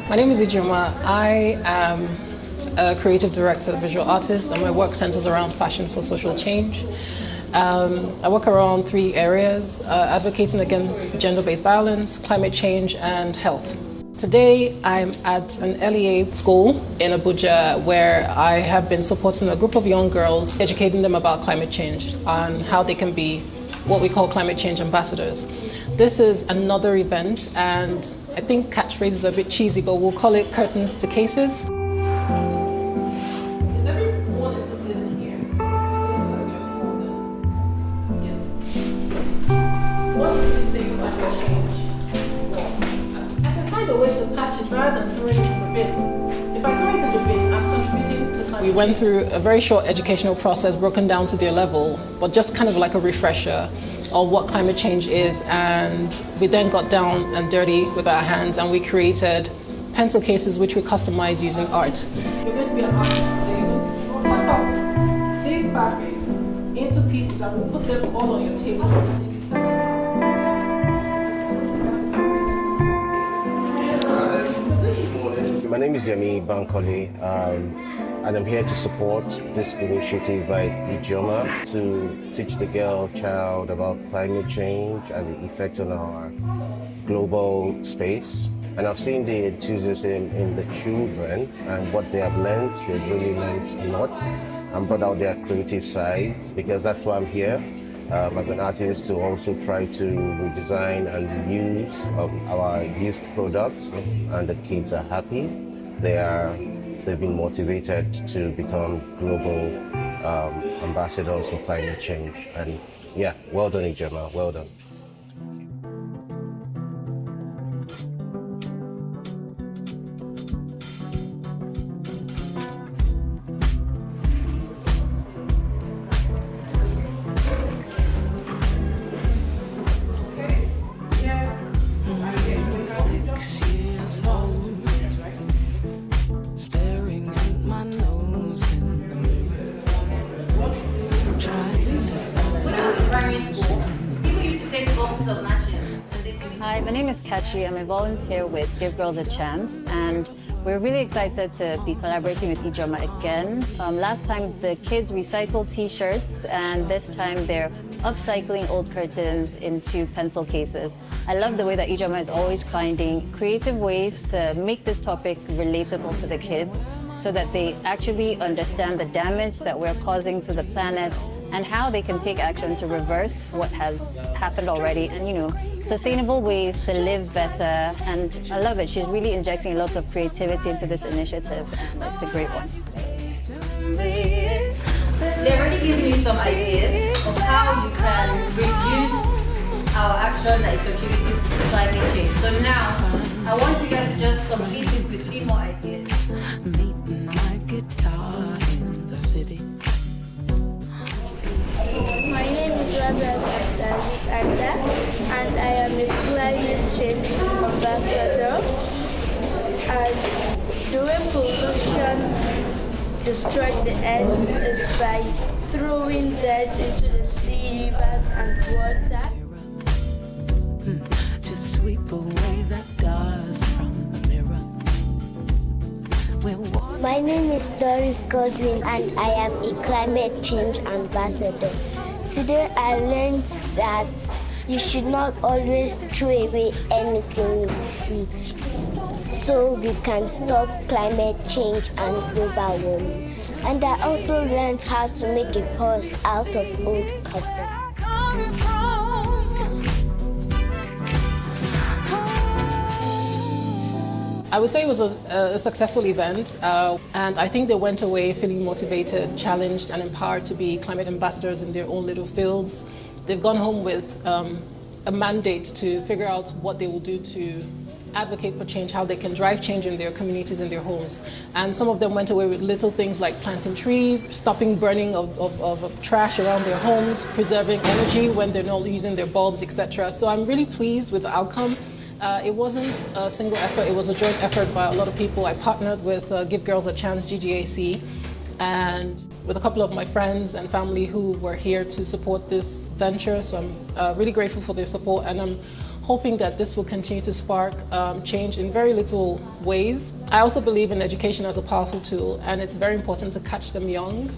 My name is Ijoma. I am a creative director, visual artist, and my work centers around fashion for social change. I work around three areas, advocating against gender-based violence, climate change, and health. Today, I'm at an LEA school in Abuja where I have been supporting a group of young girls, educating them about climate change and how they can be what we call climate change ambassadors. This is another event, and I think catchphrase is a bit cheesy, but we'll call it curtains to cases. Is everyone in this list here? Yes. What do you say climate change was? I can find a way to patch it rather than throw it in the bin. If I throw it in the bin, I'm contributing to climate. We went through a very short educational process broken down to their level, but just kind of like a refresher of what climate change is, and we then got down and dirty with our hands and we created pencil cases which we customized using art. You're going to be an artist today. You're going to cut up these fabrics into pieces and we'll put them all on your table. My name is Yemi Bankole, and I'm here to support this initiative by Ijoma to teach the child about climate change and the effects on our global space. And I've seen the enthusiasm in the children and what they have learned. They've really learned a lot and brought out their creative side, because that's why I'm here as an artist, to also try to redesign and reuse our used products, and the kids are happy. They've been motivated to become global ambassadors for climate change. And yeah, well done, Ijoma, well done. Hi, my name is Kachi. I'm a volunteer with Give Girls a Chance, and we're really excited to be collaborating with Ijoma again. Last time the kids recycled t-shirts, and this time they're upcycling old curtains into pencil cases. I love the way that Ijoma is always finding creative ways to make this topic relatable to the kids so that they actually understand the damage that we're causing to the planet and how they can take action to reverse what has happened already, and sustainable ways to live better. And I love it. She's really injecting lots of creativity into this initiative, and it's a great one. They've already given you some ideas of how you can reduce our action that is contributing to climate change. So now, I want you guys to just complete it with 3 more ideas. Meeting my guitar in the city. My name is Robert Agda, and I am a climate change ambassador. And the way pollution destroys the earth is by throwing dirt into the sea, rivers, and water. Just sweep away that dust from the mirror. My name is Doris Godwin, and I am a climate change ambassador. Today I learned that you should not always throw away anything you see, so we can stop climate change and global warming. And I also learned how to make a purse out of old cotton. I would say it was a successful event, and I think they went away feeling motivated, challenged, and empowered to be climate ambassadors in their own little fields. They've gone home with a mandate to figure out what they will do to advocate for change, how they can drive change in their communities and their homes. And some of them went away with little things like planting trees, stopping burning of trash around their homes, preserving energy when they're not using their bulbs, etc. So I'm really pleased with the outcome. It wasn't a single effort, it was a joint effort by a lot of people. I partnered with Give Girls a Chance, GGAC, and with a couple of my friends and family who were here to support this venture. So I'm really grateful for their support, and I'm hoping that this will continue to spark change in very little ways. I also believe in education as a powerful tool, and it's very important to catch them young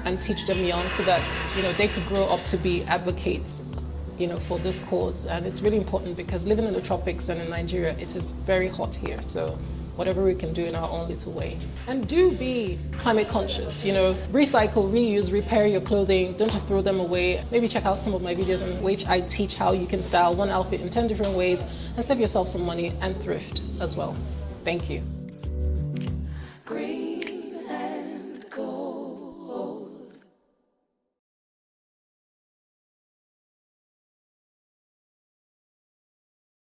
and teach them young so that they could grow up to be advocates for this cause. And it's really important because living in the tropics and in Nigeria, it is very hot here. So whatever we can do in our own little way. And do be climate conscious, recycle, reuse, repair your clothing. Don't just throw them away. Maybe check out some of my videos in which I teach how you can style one outfit in 10 different ways and save yourself some money and thrift as well. Thank you.